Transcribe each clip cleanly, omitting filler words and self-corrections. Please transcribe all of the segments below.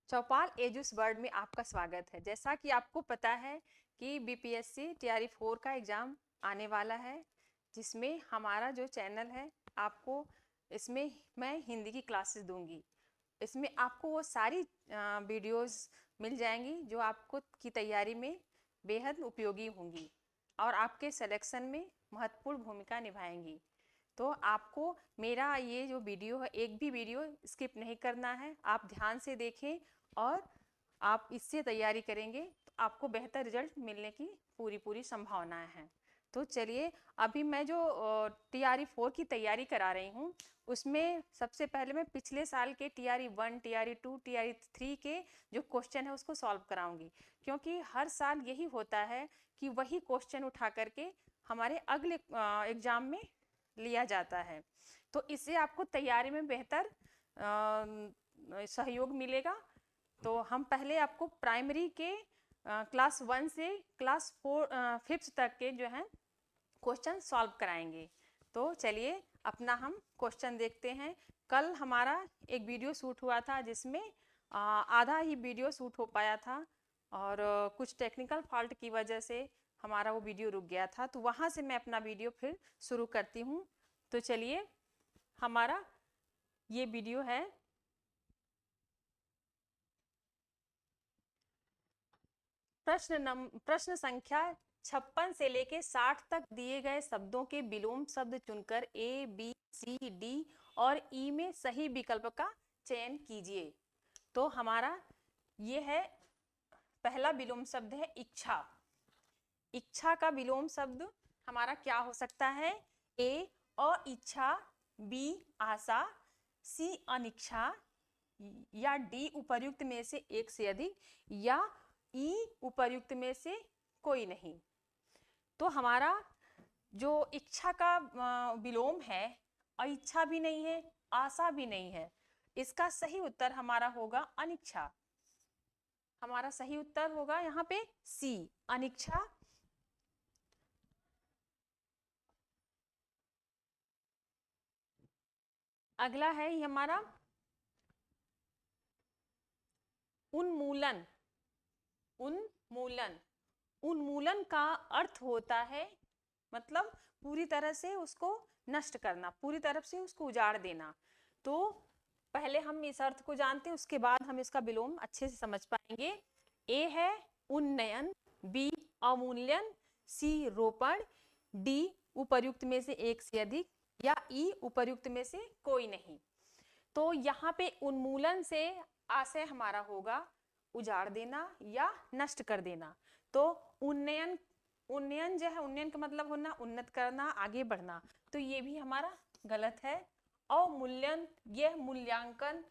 चौपाल एजुस word में आपका स्वागत है। जैसा कि आपको पता है कि बीपीएससी टीआरई 4 का एग्ज़ाम आने वाला है, जिसमें हमारा जो चैनल है आपको इसमें मैं हिंदी की क्लासेस दूंगी। इसमें आपको वो सारी वीडियोस मिल जाएंगी जो आपको की तैयारी में बेहद उपयोगी होंगी और आपके सिलेक्शन में महत्वपूर्ण भूमिका निभाएंगी। तो आपको मेरा ये जो वीडियो है, एक भी वीडियो स्किप नहीं करना है। आप ध्यान से देखें और आप इससे तैयारी करेंगे तो आपको बेहतर रिजल्ट मिलने की पूरी संभावनाएं हैं। तो चलिए, अभी मैं जो टीआरई 4 की तैयारी करा रही हूँ उसमें सबसे पहले मैं पिछले साल के टीआरई 1, टीआरई 2, टीआरई 3 के जो क्वेश्चन है उसको सॉल्व कराऊंगी, क्योंकि हर साल यही होता है कि वही क्वेश्चन उठा करके हमारे अगले एग्जाम में लिया जाता है। तो इससे आपको तैयारी में बेहतर सहयोग मिलेगा। तो हम पहले आपको प्राइमरी के क्लास 1 से क्लास 5th तक के जो है क्वेश्चन सॉल्व कराएंगे। तो चलिए अपना हम क्वेश्चन देखते हैं। कल हमारा एक वीडियो शूट हुआ था जिसमें आधा ही वीडियो शूट हो पाया था और कुछ टेक्निकल फॉल्ट की वजह से हमारा वो वीडियो रुक गया था। तो वहाँ से मैं अपना वीडियो फिर शुरू करती हूँ। तो चलिए, हमारा ये वीडियो है। प्रश्न संख्या 56 से लेके 60 तक दिए गए शब्दों के विलोम शब्द चुनकर ए, बी, सी, डी और ई में सही विकल्प का चयन कीजिए। तो हमारा ये है, पहला विलोम शब्द है इच्छा। इच्छा का विलोम शब्द हमारा क्या हो सकता है? ए अइच्छा, बी आशा, सी अनिच्छा, या डी उपर्युक्त में से एक से अधिक, या ई उपर्युक्त में से कोई नहीं। तो हमारा जो इच्छा का विलोम है, अइच्छा भी नहीं है, आशा भी नहीं है। इसका सही उत्तर हमारा होगा अनिच्छा। हमारा सही उत्तर होगा यहाँ पे सी, अनिच्छा। अगला है हमारा उन्मूलन। उन्मूलन, उन्मूलन का अर्थ होता है मतलब पूरी तरह से उसको नष्ट करना, पूरी तरफ से उसको उजाड़ देना। तो पहले हम इस अर्थ को जानते हैं, उसके बाद हम इसका विलोम अच्छे से समझ पाएंगे। ए है उन्नयन, बी अवमूल्यन, सी रोपण, डी उपर्युक्त में से एक से अधिक, या ई उपर्युक्त में से कोई नहीं। तो यहाँ पे उन्मूलन से आशय हमारा होगा उजाड़ देना या नष्ट कर देना। तो उन्नयन, उन्नयन जो है, उन्नयन का मतलब होना उन्नत करना, आगे बढ़ना। तो ये भी हमारा गलत है। अवमूल्यन, यह मूल्यांकन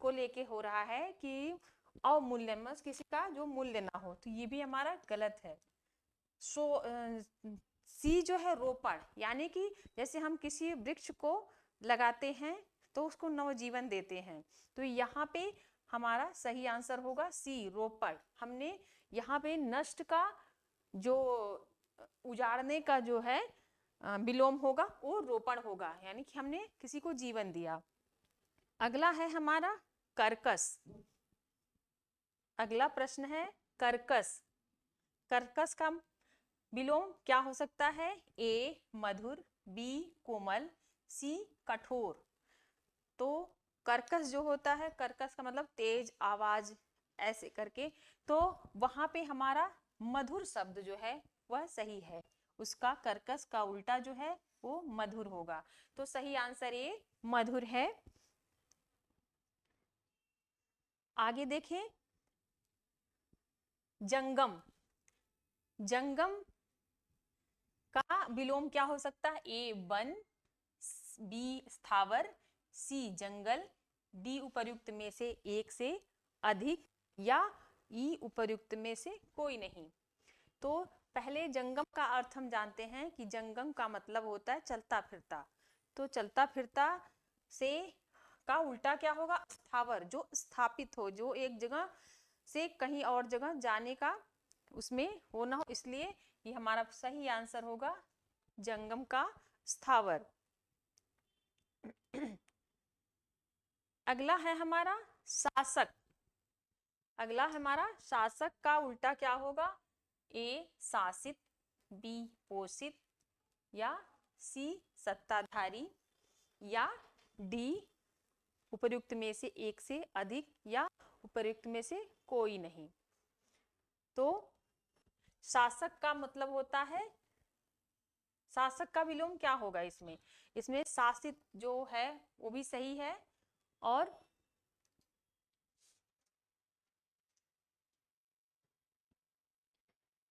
को लेके हो रहा है कि अवमूल्यन मतलब किसी का जो मूल्य ना हो, तो ये भी हमारा गलत है। सो सी जो है रोपण, यानी कि जैसे हम किसी वृक्ष को लगाते हैं तो उसको नवजीवन देते हैं। तो यहाँ पे हमारा सही आंसर होगा सी, रोपण। हमने यहाँ पे नष्ट का जो उजाड़ने का जो है विलोम होगा वो रोपण होगा, यानी कि हमने किसी को जीवन दिया। अगला है हमारा कर्कश। अगला प्रश्न है कर्कश। कर्कश का विलोम क्या हो सकता है? ए मधुर, बी कोमल, सी कठोर। तो कर्कश जो होता है, कर्कश का मतलब तेज आवाज ऐसे करके, तो वहां पे हमारा मधुर शब्द जो है वह सही है। उसका कर्कश का उल्टा जो है वो मधुर होगा। तो सही आंसर ए मधुर है। आगे देखें, जंगम। जंगम का विलोम क्या हो सकता है? ए वन, बी स्थावर, सी जंगल, डी उपर्युक्त में से एक से अधिक, या ई उपर्युक्त में से कोई नहीं। तो पहले जंगम का अर्थ हम जानते हैं कि जंगम का मतलब होता है चलता फिरता। तो चलता फिरता से का उल्टा क्या होगा? स्थावर, जो स्थापित हो, जो एक जगह से कहीं और जगह जाने का उसमें हो ना हो, इसलिए ये हमारा सही आंसर होगा जंगम का स्थावर। अगला है हमारा शासक। अगला हमारा शासक का उल्टा क्या होगा? ए शासित, बी पोषित, या सी सत्ताधारी, या डी उपर्युक्त में से एक से अधिक, या उपर्युक्त में से कोई नहीं। तो शासक का मतलब होता है, शासक का विलोम क्या होगा इसमें? इसमें शासित जो है वो भी सही है, और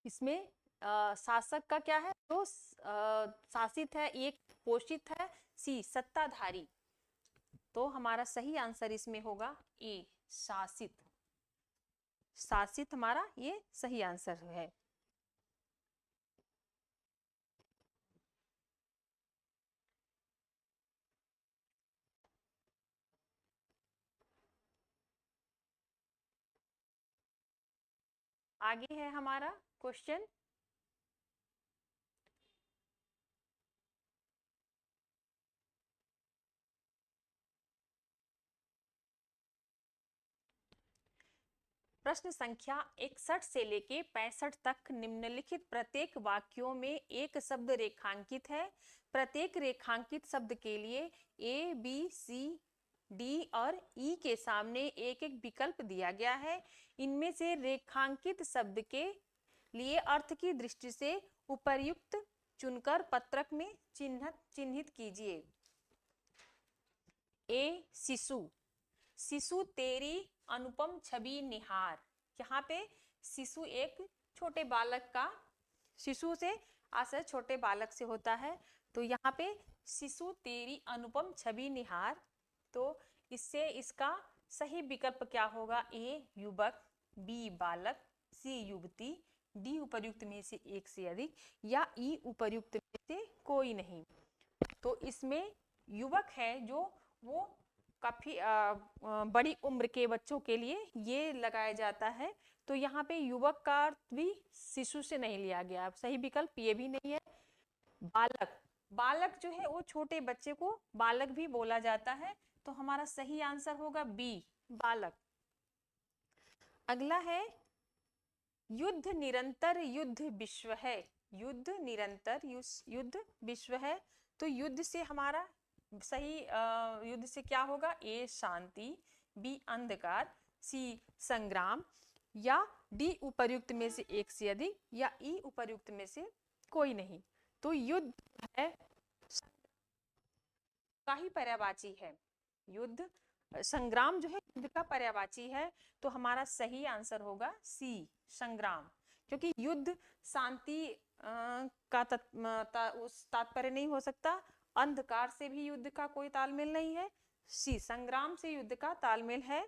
इसमें शासक का क्या है? जो शासित है, एक पोषित है, सी सत्ताधारी। तो हमारा सही आंसर इसमें होगा ए शासित। शासित हमारा ये सही आंसर है। आगे है हमारा क्वेश्चन, प्रश्न संख्या 61 से लेके 65 तक निम्नलिखित प्रत्येक वाक्यों में एक शब्द रेखांकित है। प्रत्येक रेखांकित शब्द के लिए ए, बी, सी, डी और ई के सामने एक एक विकल्प दिया गया है। इनमें से रेखांकित शब्द के लिए अर्थ की दृष्टि से उपर्युक्त चुनकर पत्रक में चिन्हित कीजिए। ए शिशु, शिशु तेरी अनुपम छवि निहार। यहाँ पे शिशु एक छोटे बालक का, शिशु से आशय छोटे बालक से होता है, तो यहाँ पे शिशु तेरी अनुपम छवि निहार। तो इससे इसका सही विकल्प क्या होगा? ए युवक, बी बालक, सी युवती, डी उपर्युक्त में से एक से अधिक, या ई उपर्युक्त में से कोई नहीं। तो इसमें युवक है जो वो काफी बड़ी उम्र के बच्चों के लिए ये लगाया जाता है। तो यहाँ पे युवक का अर्थ भी शिशु से नहीं लिया गया, सही विकल्प ये भी नहीं है। बालक, बालक जो है वो छोटे बच्चे को बालक भी बोला जाता है, तो हमारा सही आंसर होगा बी बालक। अगला है युद्ध निरंतर युद्ध विश्व है। युद्ध निरंतर युद्ध विश्व है, तो युद्ध से हमारा सही युद्ध से क्या होगा? ए शांति, बी अंधकार, सी संग्राम, या डी उपर्युक्त में से एक से अधिक, या ई उपर्युक्त में से कोई नहीं। तो युद्ध है का ही पर्यायवाची है। युद्ध, संग्राम जो है युद्ध का पर्यायवाची है, तो हमारा सही आंसर होगा सी संग्राम। क्योंकि युद्ध शांति का उस तात्पर्य नहीं हो सकता, अंधकार से भी युद्ध का कोई तालमेल नहीं है, सी संग्राम से युद्ध का तालमेल है,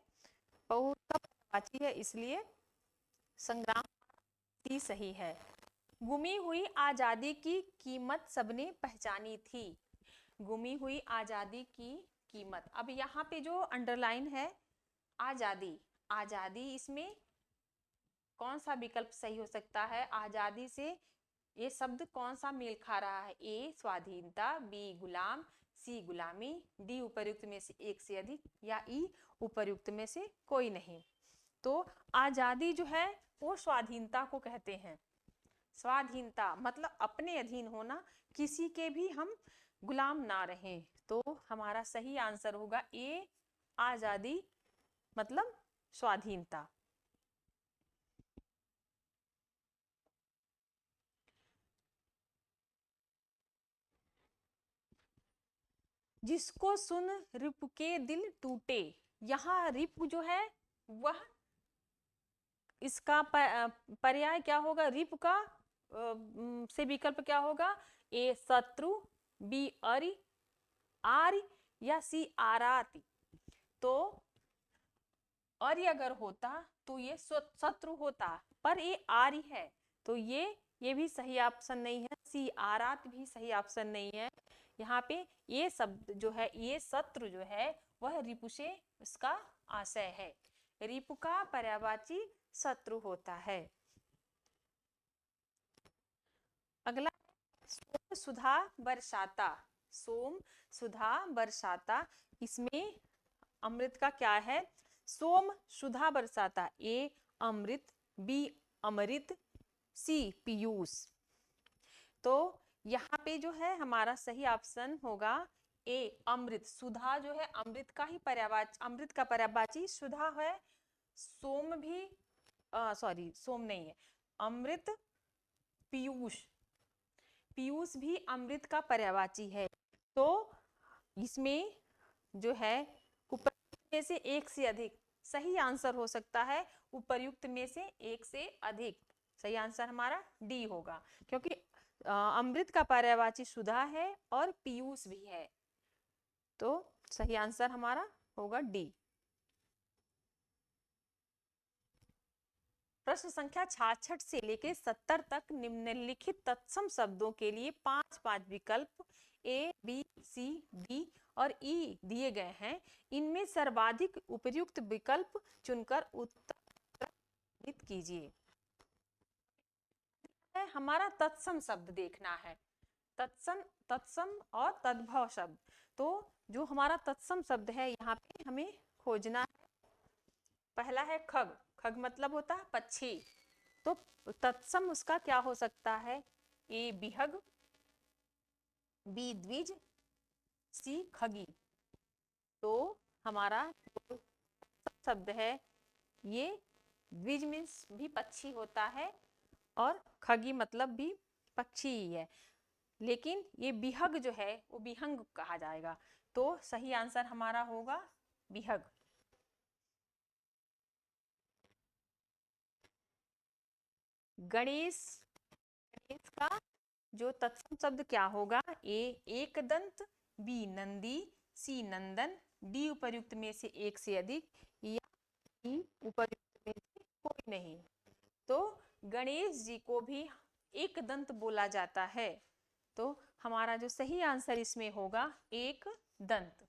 बहुत पर्यायवाची है, इसलिए संग्राम सी सही है। गुमी हुई आजादी की कीमत सबने पहचानी थी। गुमी हुई आजादी की कीमत, अब यहाँ पे जो अंडरलाइन है आजादी, आजादी, इसमें कौन सा विकल्प सही हो सकता है? आजादी से ये शब्द कौन सा मेल खा रहा है? ए स्वाधीनता, बी गुलाम, सी गुलामी, डी उपर्युक्त में से एक से अधिक, या ई उपर्युक्त में से कोई नहीं। तो आजादी जो है वो स्वाधीनता को कहते हैं। स्वाधीनता मतलब अपने अधीन होना, किसी के भी हम गुलाम ना रहें। तो हमारा सही आंसर होगा ए आजादी मतलब स्वाधीनता। जिसको सुन रिपु के दिल टूटे, यहाँ रिपु जो है वह, इसका पर्याय क्या होगा? रिप का से विकल्प क्या होगा? ए शत्रु, बी अरि आर्य, या सी आराति। तो आर्य अगर होता तो ये शत्रु होता, पर ये आर्य है, तो ये भी सही ऑप्शन नहीं है, सी आरात भी सही ऑप्शन नहीं है। यहाँ पे ये शब्द जो है, ये शत्रु जो है वह रिपु से उसका आशय है, रिपु का पर्यायवाची शत्रु होता है। अगला सोम सुधा बरसाता, सोम सुधा बरसाता, इसमें अमृत का क्या है? सोम सुधा बरसाता, ए अमृत, बी अमृत, सी पीयूष। तो यहाँ पे जो है हमारा सही ऑप्शन होगा ए अमृत। सुधा जो है अमृत का ही पर्यायवाची, अमृत का पर्यायवाची सुधा है। सोम भी सॉरी सोम नहीं है, अमृत पीयूष, पीयूष भी अमृत का पर्यायवाची है। तो इसमें जो है उपर्युक्त में से एक से अधिक सही आंसर हो सकता है, उपर्युक्त में से एक से अधिक। सही आंसर हमारा डी होगा, क्योंकि अमृत का पर्यायवाची सुधा है और पीयूष भी है। तो सही आंसर हमारा होगा डी। प्रश्न संख्या 66 से लेकर 70 तक निम्नलिखित तत्सम शब्दों के लिए 5-5 विकल्प ए, बी, सी, डी और ई दिए गए हैं। इनमें सर्वाधिक उपयुक्त विकल्प चुनकर उत्तर कीजिए। हमारा तत्सम शब्द देखना है, तत्सम, तत्सम और तद्भव शब्द। तो जो हमारा तत्सम शब्द है यहाँ पे हमें खोजना है। पहला है खग, खग मतलब होता है पक्षी। तो तत्सम उसका क्या हो सकता है, ए बिहग, बी द्विज, सी खगी। तो हमारा शब्द है ये द्विज मीन्स भी पक्षी होता है और खगी मतलब भी पक्षी ही है, लेकिन ये बिहग जो है वो बिहंग कहा जाएगा। तो सही आंसर हमारा होगा बिहग। गणेश, गणेश का जो तत्सम शब्द क्या होगा, ए एक दंत, बी नंदी, सी नंदन, डी उपर्युक्त में से एक से अधिक, या ई उपर्युक्त में से कोई नहीं। तो गणेश जी को भी एक दंत बोला जाता है। तो हमारा जो सही आंसर इसमें होगा एक दंत।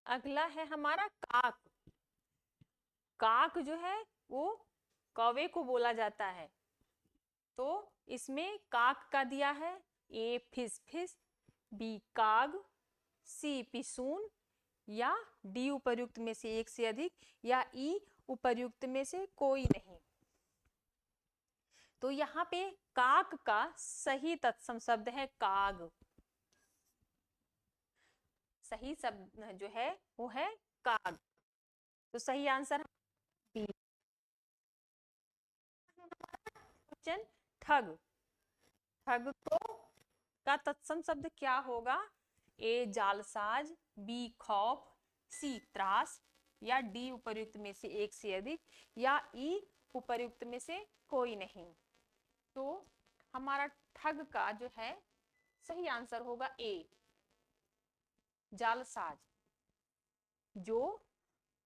अगला है हमारा काक। काक जो है वो कौवे को बोला जाता है। तो इसमें काक का दिया है ए फिस फिस, बी काग, सी पिसून, या डी उपर्युक्त में से एक से अधिक, या ई उपर्युक्त में से कोई नहीं। तो यहाँ पे काक का सही तत्सम शब्द है काग। सही शब्द जो है वो है काग। तो सही आंसर बी। क्वेश्चन ठग, ठग को का तत्सम शब्द क्या होगा, ए जालसाज, बी खौफ, सी त्रास, या डी उपर्युक्त में से एक से अधिक, या ई उपर्युक्त में से कोई नहीं। तो हमारा ठग का जो है सही आंसर होगा ए जालसाज, जो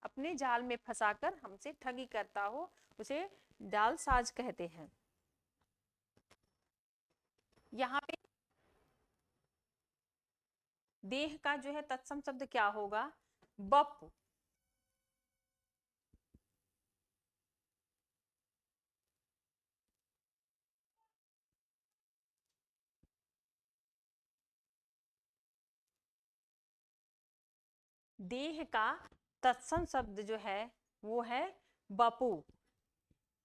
अपने जाल में फंसाकर हमसे ठगी करता हो उसे जालसाज कहते हैं। यहाँ पे देह का जो है तत्सम शब्द क्या होगा, बप। देह का तत्सम शब्द जो है वो है बपू।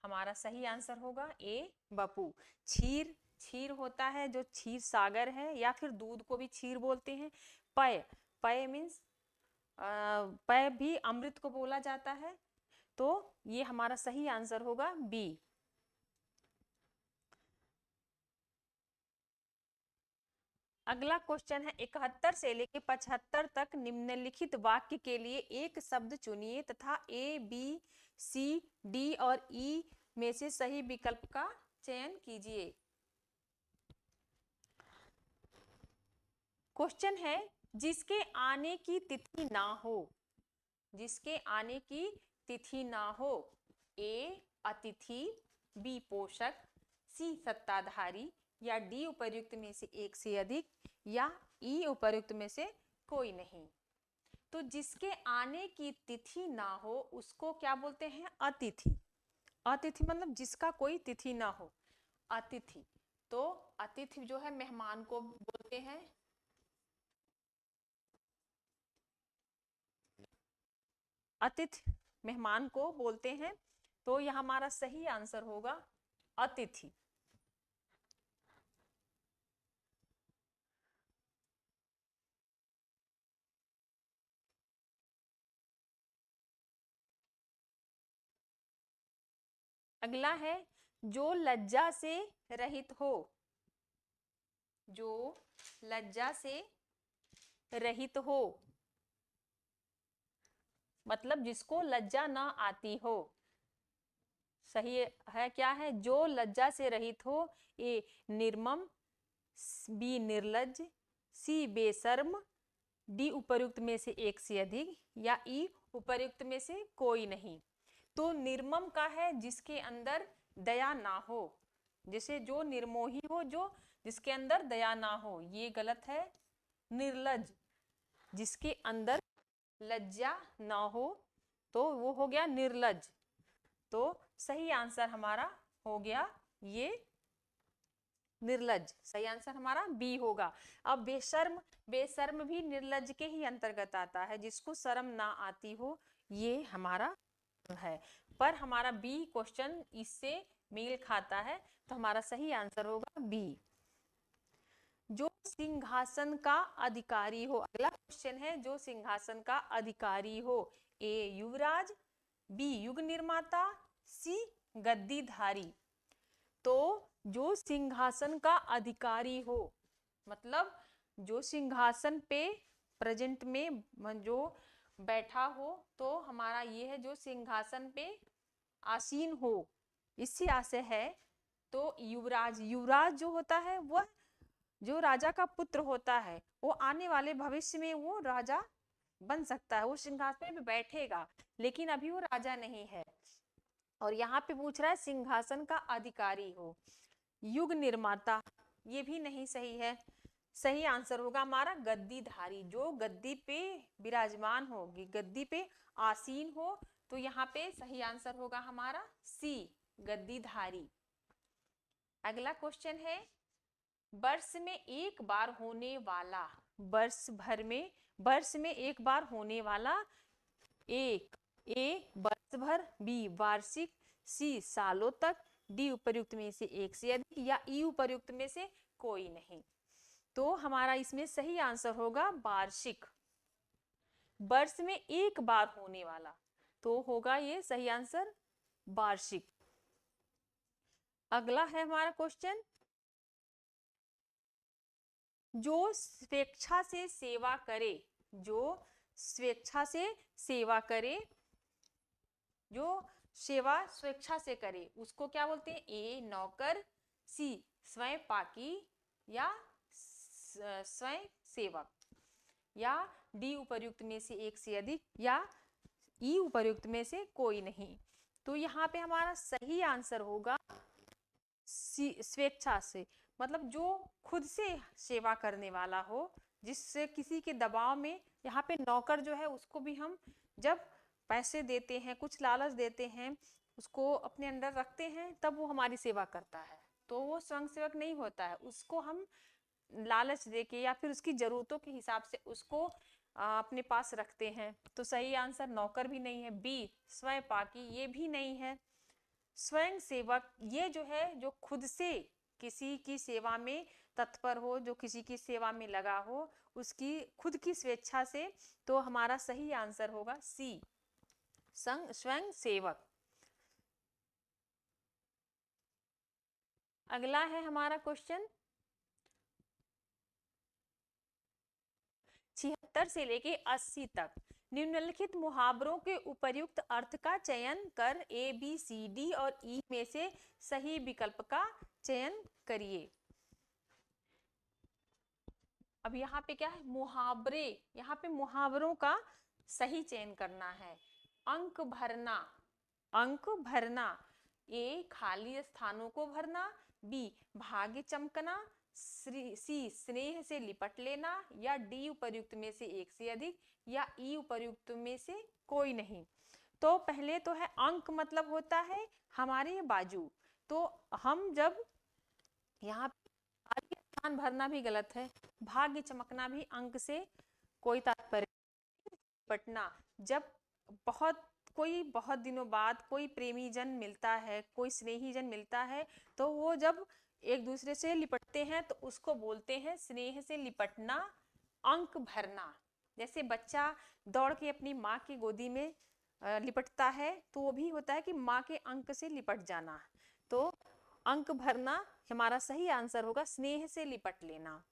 हमारा सही आंसर होगा ए बपू। क्षीर, क्षीर होता है जो क्षीर सागर है, या फिर दूध को भी क्षीर बोलते हैं। पय, पय मीन्स पय भी अमृत को बोला जाता है। तो ये हमारा सही आंसर होगा बी। अगला क्वेश्चन है 71 से लेकर 75 तक निम्नलिखित वाक्य के लिए एक शब्द चुनिए तथा ए, बी, सी, डी और ई में से सही विकल्प का चयन कीजिए। क्वेश्चन है जिसके आने की तिथि ना हो, जिसके आने की तिथि ना हो, ए अतिथि, बी पोषक, सी सत्ताधारी, या डी उपर्युक्त में से एक से अधिक, या ई उपर्युक्त में से कोई नहीं। तो जिसके आने की तिथि ना हो उसको क्या बोलते हैं, अतिथि। अतिथि मतलब जिसका कोई तिथि ना हो, अतिथि। तो अतिथि जो है मेहमान को बोलते हैं, अतिथि मेहमान को बोलते हैं। तो यह हमारा सही आंसर होगा अतिथि। अगला है जो लज्जा से रहित हो, जो लज्जा से रहित हो, मतलब जिसको लज्जा ना आती हो। सही है क्या है? जो लज्जा से रहित हो। ए निर्मम, बी निर्लज, सी बेशर्म, डी उपर्युक्त में से एक से अधिक, या ई उपर्युक्त में से कोई नहीं। तो निर्मम का है जिसके अंदर दया ना हो, जैसे जो निर्मोही हो, जो जिसके अंदर दया ना हो, ये गलत है। निर्लज जिसके अंदर लज्जा ना हो, तो वो हो गया निर्लज। तो सही आंसर हमारा हो गया ये निर्लज। सही आंसर हमारा बी होगा। अब बेशर्म, बेशर्म भी निर्लज के ही अंतर्गत आता है, जिसको शर्म ना आती हो, ये हमारा है। पर हमारा बी क्वेश्चन इससे मेल खाता है, तो हमारा सही आंसर होगा बी। जो सिंहासन का अधिकारी हो, अगला क्वेश्चन है जो सिंहासन का अधिकारी हो। ए युवराज, बी युग निर्माता, सी गद्दीधारी। तो जो सिंहासन का अधिकारी हो, मतलब जो सिंहासन पे प्रेजेंट में जो बैठा हो, तो हमारा ये है जो सिंहासन पे आसीन हो, इससे आशय है। तो युवराज, युवराज जो होता है वह जो राजा का पुत्र होता है, वो आने वाले भविष्य में वो राजा बन सकता है, वो सिंहासन पे बैठेगा, लेकिन अभी वो राजा नहीं है। और यहाँ पे पूछ रहा है सिंहासन का अधिकारी हो। युग निर्माता, ये भी नहीं सही है। सही आंसर होगा हमारा गद्दीधारी, जो गद्दी पे विराजमान होगी, गद्दी पे आसीन हो। तो यहाँ पे सही आंसर होगा हमारा सी गद्दीधारी। अगला क्वेश्चन है वर्ष में एक बार होने वाला, वर्ष भर में, वर्ष में एक बार होने वाला एक, ए वर्ष भर, बी वार्षिक, सी सालों तक, डी उपर्युक्त में से एक से अधिक, या ई उपर्युक्त में से कोई नहीं। तो हमारा इसमें सही आंसर होगा वार्षिक, वर्ष में एक बार होने वाला, तो होगा ये सही आंसर वार्षिक। अगला है हमारा क्वेश्चन जो स्वेच्छा से सेवा करे, जो स्वेच्छा से सेवा करे, जो सेवा स्वेच्छा से करे, उसको क्या बोलते हैं? ए नौकर, सी स्वयं पाकी, या स्वयं सेवक, या डी उपर्युक्त में से एक से अधिक, या ई उपर्युक्त में से कोई नहीं। तो यहाँ पे हमारा सही आंसर होगा स्वेच्छा से, मतलब जो खुद से सेवा करने वाला हो, जिससे किसी के दबाव में। यहाँ पे नौकर जो है उसको भी हम जब पैसे देते हैं, कुछ लालच देते हैं, उसको अपने अंडर रखते हैं, तब वो हमारी सेवा करता है, तो वो स्वयं सेवक नहीं होता है। उसको हम लालच देके या फिर उसकी जरूरतों के हिसाब से उसको अपने पास रखते हैं। तो सही आंसर नौकर भी नहीं है, बी स्वयं पाकी ये भी नहीं है। स्वयं सेवक ये जो है जो खुद से किसी की सेवा में तत्पर हो, जो किसी की सेवा में लगा हो, उसकी खुद की स्वेच्छा से। तो हमारा सही आंसर होगा सी स्वयं सेवक। अगला है हमारा क्वेश्चन 76 से लेके 80 तक निम्नलिखित मुहावरों के उपर्युक्त अर्थ का चयन कर ए बी सी डी और ई में से सही विकल्प का चयन करिए। अब यहाँ पे क्या है? मुहावरे, यहाँ पे मुहावरों का सही चयन करना है। अंक भरना, अंक भरना, ए खाली स्थानों को भरना, बी भाग्य चमकना, सी स्नेह से लिपट लेना, या डी उपर्युक्त में से एक से अधिक, या ई उपर्युक्त में से कोई नहीं। तो पहले तो है अंक, मतलब होता है हमारे ये बाजू। तो हम जब यहाँ खाली स्थान भरना भी गलत है, भाग्य चमकना भी अंक से कोई तात्पर्य। पटना, जब बहुत दिनों बाद कोई प्रेमी जन मिलता है, कोई स्नेही जन मिलता है, तो वो जब एक दूसरे से लिपटते हैं तो उसको बोलते हैं स्नेह से लिपटना, अंक भरना। जैसे बच्चा दौड़ के अपनी माँ की गोदी में लिपटता है, तो वो भी होता है कि माँ के अंक से लिपट जाना। तो अंक भरना हमारा सही आंसर होगा, स्नेह से लिपट लेना।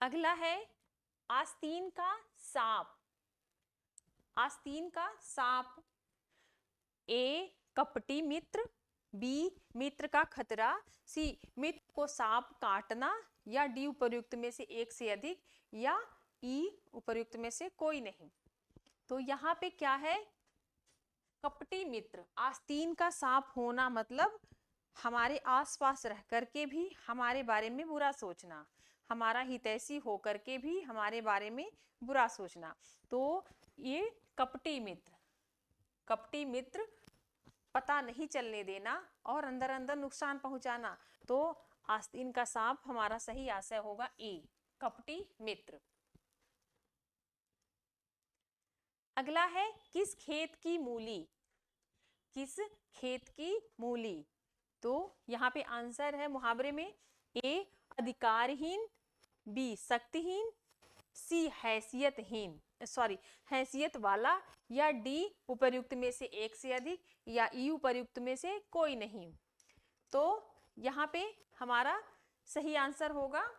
अगला है आस्तीन का सांप। आस्तीन का सांप, ए कपटी मित्र, बी मित्र का खतरा, सी मित्र को सांप काटना, या डी उपर्युक्त में से एक से अधिक, या ई उपर्युक्त में से कोई नहीं। तो यहाँ पे क्या है, कपटी मित्र, आस्तीन का सांप होना मतलब हमारे आसपास रह करके भी हमारे बारे में बुरा सोचना, हमारा हितैषी होकर के भी हमारे बारे में बुरा सोचना। तो ये कपटी मित्र, कपटी मित्र पता नहीं चलने देना और अंदर अंदर नुकसान पहुंचाना। तो आस्तीन का सांप हमारा सही आशय होगा ए, कपटी मित्र। अगला है किस खेत की मूली। किस खेत की मूली। तो यहाँ पे आंसर है मुहावरे में, ए अधिकारहीन, बी शक्तिहीन, सी हैसियतहीन, सॉरी हैसियत वाला, या डी उपर्युक्त में से एक से अधिक, या ई उपर्युक्त में से कोई नहीं। तो यहाँ पे हमारा सही आंसर होगा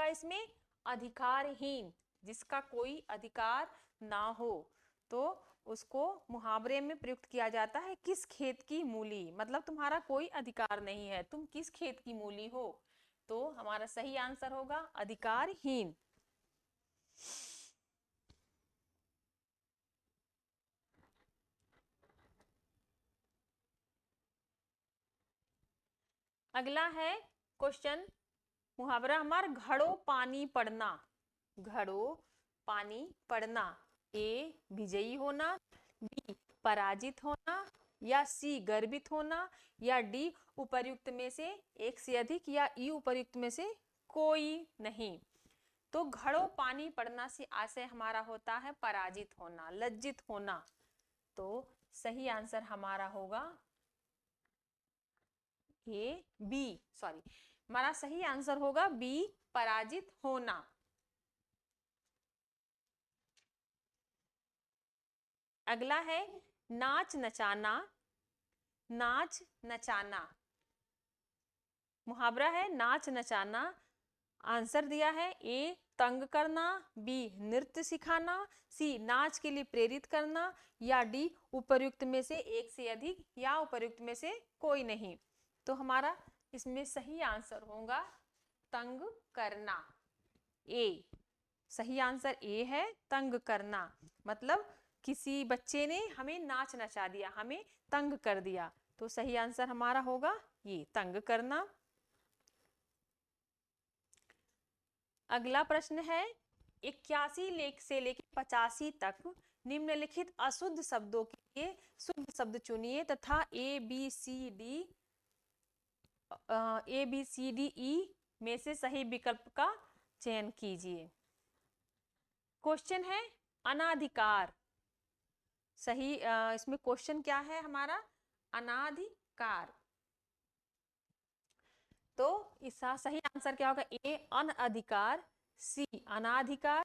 इसमें अधिकारहीन, जिसका कोई अधिकार ना हो। तो उसको मुहावरे में प्रयुक्त किया जाता है किस खेत की मूली, मतलब तुम्हारा कोई अधिकार नहीं है, तुम किस खेत की मूली हो। तो हमारा सही आंसर होगा अधिकारहीन। अगला है क्वेश्चन, मुहावरा हमारा घड़ो पानी पड़ना। घड़ो पानी पड़ना, ए विजयी होना, बी पराजित होना, या सी गर्वित होना, या डी उपर्युक्त में से एक से अधिक, या ई उपर्युक्त में से कोई नहीं। तो घड़ो पानी पड़ना से आशय हमारा होता है पराजित होना, लज्जित होना। तो सही आंसर हमारा होगा ए बी, सॉरी हमारा सही आंसर होगा बी, पराजित होना। अगला है नाच नचाना। नाच नचाना, मुहावरा है नाच नचाना। आंसर दिया है ए तंग करना, बी नृत्य सिखाना, सी नाच के लिए प्रेरित करना, या डी उपर्युक्त में से एक से अधिक, या उपर्युक्त में से कोई नहीं। तो हमारा इसमें सही आंसर होगा तंग करना, ए। सही आंसर ए है, तंग करना। मतलब किसी बच्चे ने हमें नाच नचा दिया, हमें तंग कर दिया। तो सही आंसर हमारा होगा ये, तंग करना। अगला प्रश्न है 81 लेख से लेकर 85 तक निम्नलिखित अशुद्ध शब्दों के लिए शुद्ध शब्द चुनिए तथा A B C D E में से सही विकल्प का चयन कीजिए। क्वेश्चन है अनाधिकार। सही इसमें क्वेश्चन क्या है हमारा, अनाधिकार। तो इसका सही आंसर क्या होगा, ए अनअधिकार, सी अनाधिकार,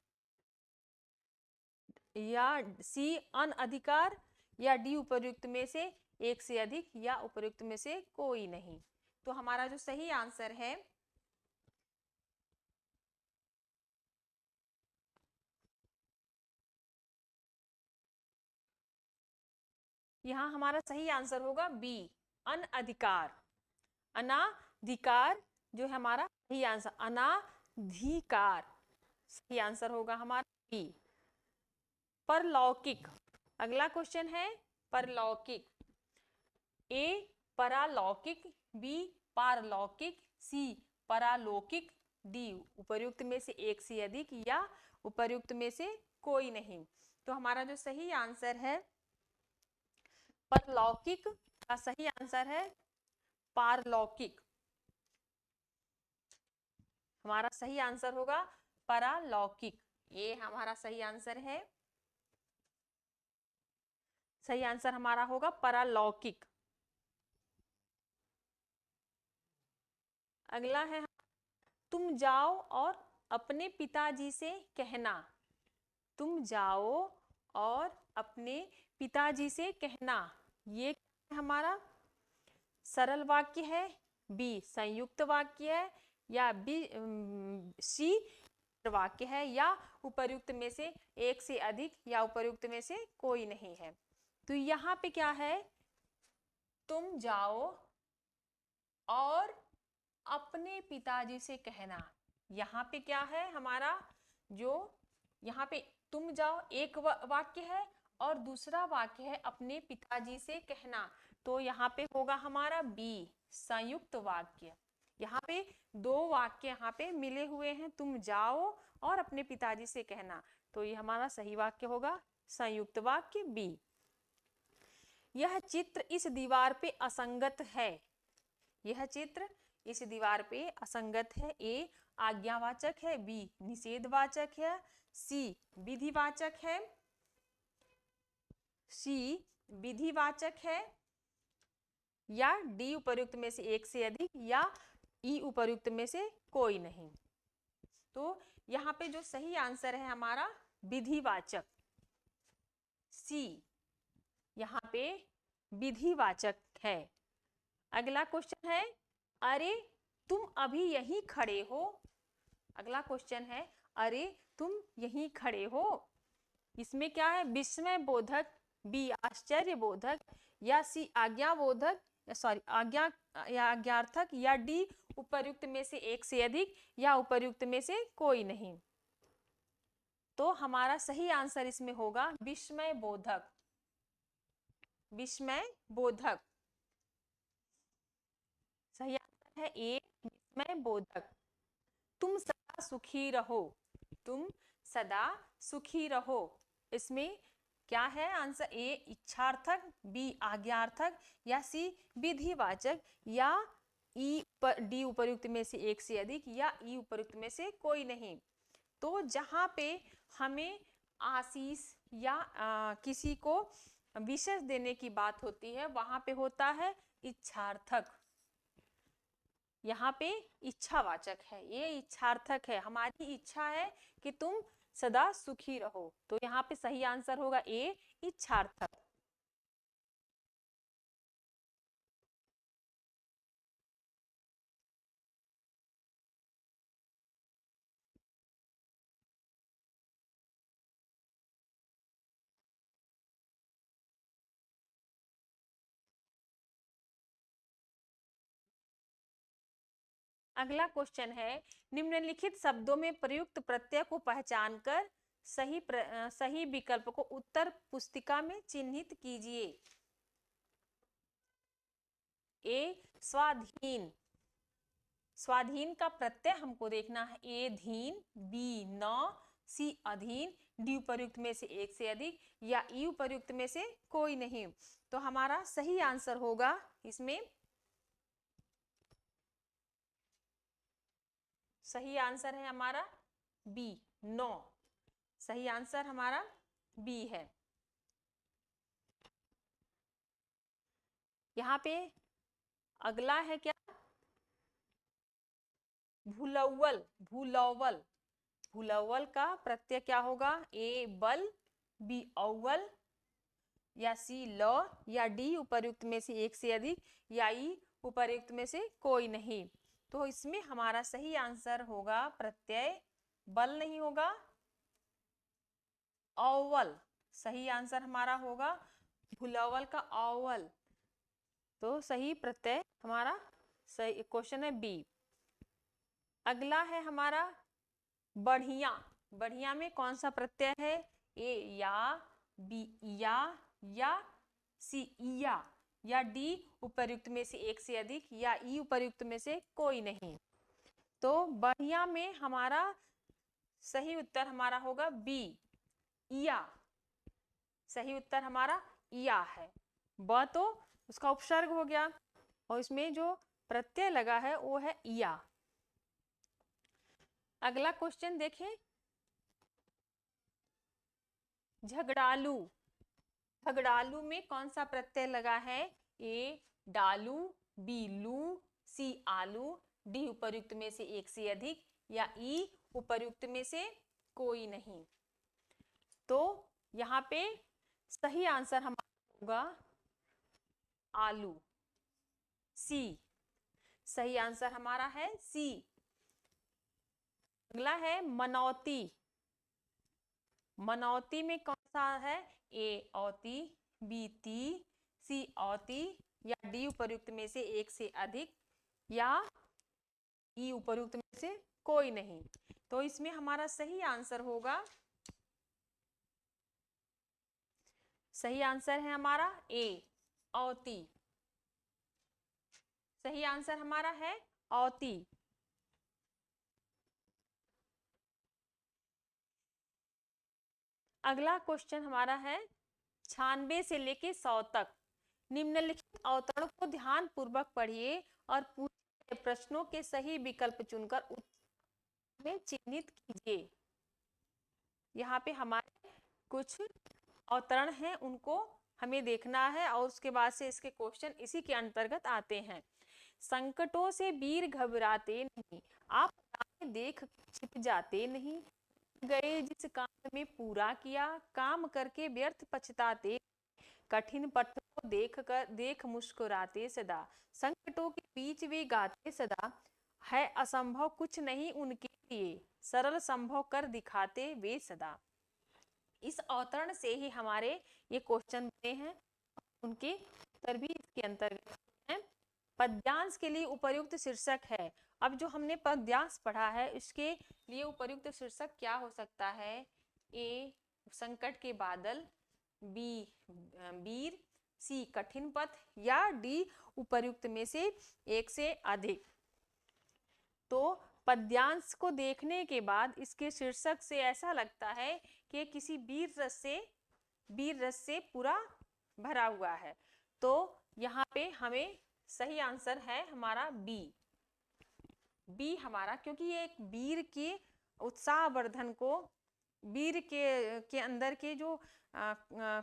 या सी अनअधिकार, या डी उपर्युक्त में से एक से अधिक, या उपर्युक्त में से कोई नहीं। तो हमारा जो सही आंसर है यहाँ हमारा सही आंसर होगा बी, अनअधिकार। अनाधिकार जो है हमारा सही आंसर, अनाधिकार सही आंसर होगा हमारा बी। परलौकिक, अगला क्वेश्चन है परलौकिक। ए परालौकिक, बी पारलौकिक, सी परालौकिक, डी उपर्युक्त में से एक से अधिक, या उपर्युक्त में से कोई नहीं। तो हमारा जो सही आंसर है परलौकिक का सही आंसर है पारलौकिक। हमारा सही आंसर होगा परालौकिक। ये हमारा सही आंसर है। सही आंसर हमारा होगा परालौकिक। अगला है तुम जाओ और अपने पिताजी से कहना। तुम जाओ और अपने पिताजी से कहना। ये हमारा सरल वाक्य है, बी संयुक्त वाक्य है, या बी सी वाक्य है, या उपर्युक्त में से एक से अधिक या उपर्युक्त में से कोई नहीं है। तो यहाँ पे क्या है, तुम जाओ और अपने पिताजी से कहना। यहाँ पे क्या है हमारा, जो यहाँ पे तुम जाओ एक वाक्य है और दूसरा वाक्य है अपने पिताजी से कहना। तो यहाँ पे होगा हमारा बी संयुक्त वाक्य। यहाँ पे दो वाक्य यहाँ पे मिले हुए हैं, तुम जाओ और अपने पिताजी से कहना। तो ये हमारा सही वाक्य होगा संयुक्त वाक्य बी। यह चित्र इस दीवार पे असंगत है। यह चित्र इस दीवार पे असंगत है। ए आज्ञावाचक है, बी निषेधवाचक है, सी विधिवाचक है, सी विधिवाचक है, या डी उपर्युक्त में से एक से अधिक, या ई उपर्युक्त में से कोई नहीं। तो यहाँ पे जो सही आंसर है हमारा विधिवाचक, सी यहाँ पे विधिवाचक है। अगला क्वेश्चन है, अरे तुम अभी यहीं खड़े हो। अगला क्वेश्चन है, अरे तुम यहीं खड़े हो। इसमें क्या है, विस्मय बोधक, बी आश्चर्य बोधक, या सी आज्ञाबोधक, सॉरी आज्ञा या आज्ञार्थक, या डी उपर्युक्त में से एक से अधिक या उपर्युक्त में से कोई नहीं। तो हमारा सही आंसर इसमें होगा विस्मय बोधक। विस्मय बोधक सही आंसर है ए विस्मय बोधक। तुम सदा सुखी रहो। तुम सदा सुखी रहो, इसमें क्या है आंसर, ए इच्छार्थक, बी आज्ञार्थक, या सी विधिवाचक, या ई डी उपर्युक्त में से एक से अधिक, या ई उपर्युक्त में से कोई नहीं। तो जहां पे हमें आशीष या किसी को विशेष देने की बात होती है वहां पे होता है इच्छार्थक। यहाँ पे इच्छावाचक है, ये इच्छार्थक है। हमारी इच्छा है कि तुम सदा सुखी रहो। तो यहाँ पे सही आंसर होगा ए इच्छार्थक। अगला क्वेश्चन है, निम्नलिखित शब्दों में प्रयुक्त प्रत्यय को पहचान कर सही विकल्प को उत्तर पुस्तिका में चिन्हित कीजिए। ए स्वाधीन। स्वाधीन का प्रत्यय हमको देखना है, ए धीन, बी न, सी अधीन, डी उपर्युक्त में से एक से अधिक, या ई उपर्युक्त में से कोई नहीं। तो हमारा सही आंसर होगा इसमें, सही आंसर है हमारा बी नो। सही आंसर हमारा बी है। यहाँ पे अगला है क्या, भूलौवल। भूलौवल, भूलौवल का प्रत्यय क्या होगा, ए बल, बी औवल, या सी ल, या डी उपर्युक्त में से एक से अधिक, या ई उपर्युक्त में से कोई नहीं। तो इसमें हमारा सही आंसर होगा प्रत्यय बल नहीं होगा, औवल। सही आंसर हमारा होगा भूलौवल का औवल। तो सही प्रत्यय हमारा सही क्वेश्चन है बी। अगला है हमारा बढ़िया। बढ़िया में कौन सा प्रत्यय है, ए या, बी या सी या डी उपर्युक्त में से एक से अधिक, या ई उपर्युक्त में से कोई नहीं। तो बढ़िया में हमारा सही उत्तर हमारा होगा बी, इया। सही उत्तर हमारा इया है। ब तो उसका उपसर्ग हो गया और इसमें जो प्रत्यय लगा है वो है इया। अगला क्वेश्चन देखें, झगड़ालू। झगड़ालू में कौन सा प्रत्यय लगा है? ए डालू, बी लू, सी आलू, डी उपर्युक्त में से एक से अधिक, या ई उपर्युक्त में से कोई नहीं। तो यहाँ पे सही आंसर हमारा होगा आलू, सी। सही आंसर हमारा है सी। अगला है मनौती। मनौती में कौन सा है? ए औती, बी ती, सी औती, या डी उपर्युक्त में से एक से अधिक, या ई उपर्युक्त में से कोई नहीं। तो इसमें हमारा सही आंसर होगा, सही आंसर है हमारा ए औती। सही आंसर हमारा है औती। अगला क्वेश्चन हमारा है 96 से लेके 100 तक। निम्नलिखित अवतरण को ध्यान पूर्वक पढ़िए और पूछे गए प्रश्नों के सही विकल्प चुनकर उत्तर में चिन्हित कीजिए। यहाँ पे हमारे कुछ अवतरण हैं, उनको हमें देखना है और उसके बाद से इसके क्वेश्चन इसी के अंतर्गत आते हैं। संकटों से वीर घबराते नहीं, आप देख छिप जाते नहीं, गए जिस काम में पूरा किया, काम करके व्यर्थ पछताते, कठिन पथ को देख मुस्कुराते सदा, संकटों के बीच वे गाते सदा, है असंभव कुछ नहीं उनके लिए, सरल संभव कर दिखाते वे सदा। इस अवतरण से ही हमारे ये क्वेश्चन बने हैं, उनके उत्तर भी इसके अंतर्गत हैं। पद्यांश के लिए उपयुक्त शीर्षक है। अब जो हमने पद्यांश पढ़ा है इसके लिए उपयुक्त शीर्षक क्या हो सकता है? ए संकट के बादल, बी वीर, सी कठिन पथ, या डी उपयुक्त में से एक से अधिक। तो पद्यांश को देखने के बाद इसके शीर्षक से ऐसा लगता है कि किसी वीर रस से पूरा भरा हुआ है। तो यहाँ पे हमें सही आंसर है हमारा बी। बी हमारा, क्योंकि ये एक वीर के उत्साहवर्धन को, वीर के अंदर के जो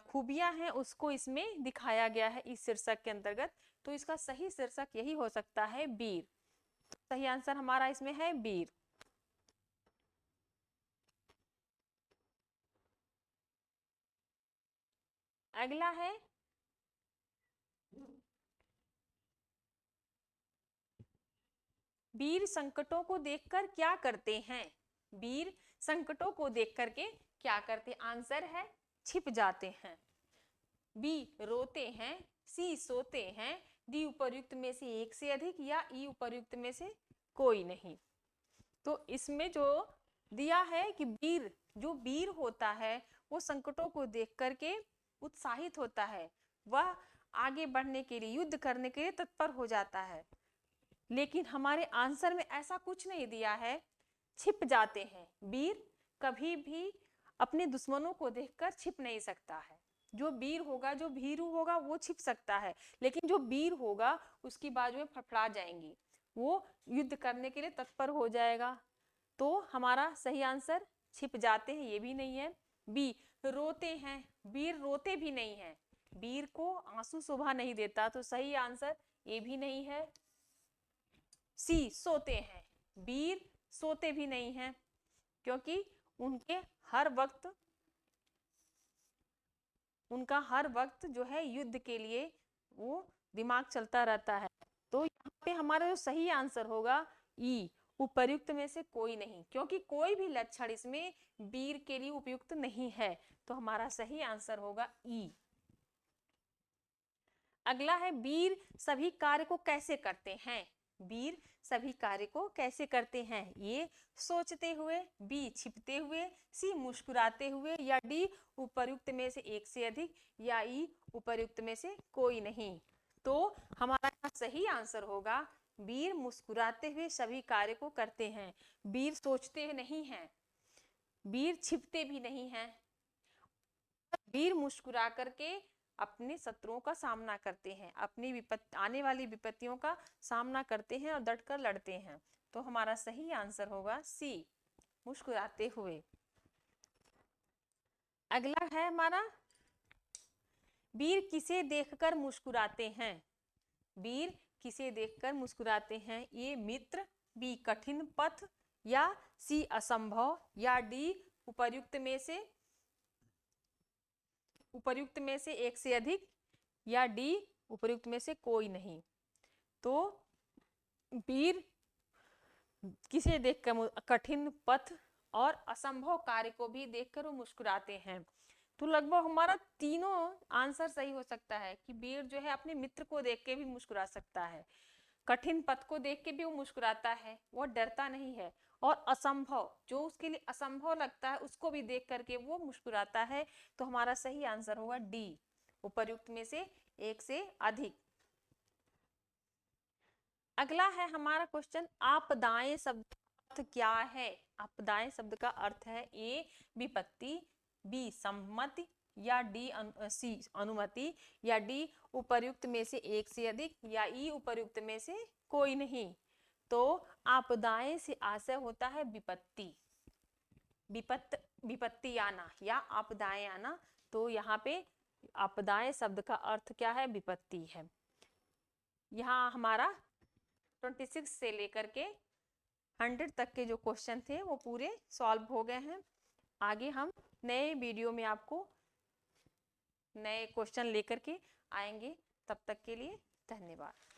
खूबियां हैं उसको इसमें दिखाया गया है इस शीर्षक के अंतर्गत। तो इसका सही शीर्षक यही हो सकता है वीर। तो सही आंसर हमारा इसमें है वीर। अगला है वीर संकटों को देखकर क्या करते हैं? वीर संकटों को देख करके क्या करते? आंसर है छिप जाते हैं, बी रोते हैं, सी सोते हैं, डी उपर्युक्त में से एक से अधिक, या ई उपर्युक्त में से कोई नहीं। तो इसमें जो दिया है कि वीर, जो वीर होता है वो संकटों को देख करके उत्साहित होता है, वह आगे बढ़ने के लिए, युद्ध करने के लिए तत्पर हो जाता है। लेकिन हमारे आंसर में ऐसा कुछ नहीं दिया है, छिप जाते हैं। वीर कभी भी अपने दुश्मनों को देखकर छिप नहीं सकता है। जो वीर होगा, जो भीरू होगा वो छिप सकता है, लेकिन जो वीर होगा उसकी बाजुएं फड़फड़ा जाएंगी, वो युद्ध करने के लिए तत्पर हो जाएगा। तो हमारा सही आंसर छिप जाते हैं ये भी नहीं है। बी रोते हैं, वीर रोते भी नहीं है, वीर को आंसू शोभा नहीं देता, तो सही आंसर ये भी नहीं है। सी सोते हैं, वीर सोते भी नहीं हैं, क्योंकि उनका हर वक्त जो है युद्ध के लिए वो दिमाग चलता रहता है। तो यहाँ पे हमारा जो सही आंसर होगा ई, उपर्युक्त में से कोई नहीं, क्योंकि कोई भी लक्षण इसमें वीर के लिए उपयुक्त नहीं है। तो हमारा सही आंसर होगा ई। अगला है वीर सभी कार्य को कैसे करते हैं? वीर सभी कार्य को कैसे करते हैं? ये सोचते हुए, बी छिपते हुए, सी मुस्कुराते हुए, या डी उपर्युक्त में से एक से अधिक, या ई उपर्युक्त में से कोई नहीं। तो हमारा यहाँ सही आंसर होगा वीर मुस्कुराते हुए सभी कार्य को करते हैं, वीर सोचते नहीं हैं। वीर छिपते भी नहीं हैं, वीर मुस्कुरा करके अपने शत्रुओं का सामना करते हैं, अपनी आने वाली विपत्तियों का सामना करते हैं और डटकर लड़ते हैं। तो हमारा सही आंसर होगा सी, मुस्कुराते हुए। अगला है हमारा, वीर किसे देखकर मुस्कुराते हैं? वीर किसे देखकर मुस्कुराते हैं? ए मित्र, बी कठिन पथ, या सी असंभव, या डी उपर्युक्त में से एक से अधिक, या डी उपर्युक्त में से कोई नहीं। तो वीर किसे देखकर, कठिन पथ और असंभव कार्य को भी देखकर वो मुस्कुराते हैं। तो लगभग हमारा तीनों आंसर सही हो सकता है कि वीर जो है अपने मित्र को देख के भी मुस्कुरा सकता है, कठिन पथ को देख के भी वो मुस्कुराता है, वो डरता नहीं है, और असंभव, जो उसके लिए असंभव लगता है उसको भी देख करके वो मुस्कुराता है। तो हमारा सही आंसर होगा डी, उपर्युक्त में से एक से अधिक। अगला है हमारा क्वेश्चन, आपदाएं शब्द का अर्थ क्या है? आपदाएं शब्द का अर्थ है ए विपत्ति, बी सम्मति, या डी सी अनुमति, या डी उपर्युक्त में से एक से अधिक, या ई उपर्युक्त में से कोई नहीं। तो आपदाएं से आशय होता है विपत्ति, विपत्ति आना या आपदाएं आना। तो यहाँ पे आपदाएं शब्द का अर्थ क्या है? विपत्ति है। यहाँ हमारा 26 से लेकर के 100 तक के जो क्वेश्चन थे वो पूरे सॉल्व हो गए हैं। आगे हम नए वीडियो में आपको नए क्वेश्चन लेकर के आएंगे। तब तक के लिए धन्यवाद।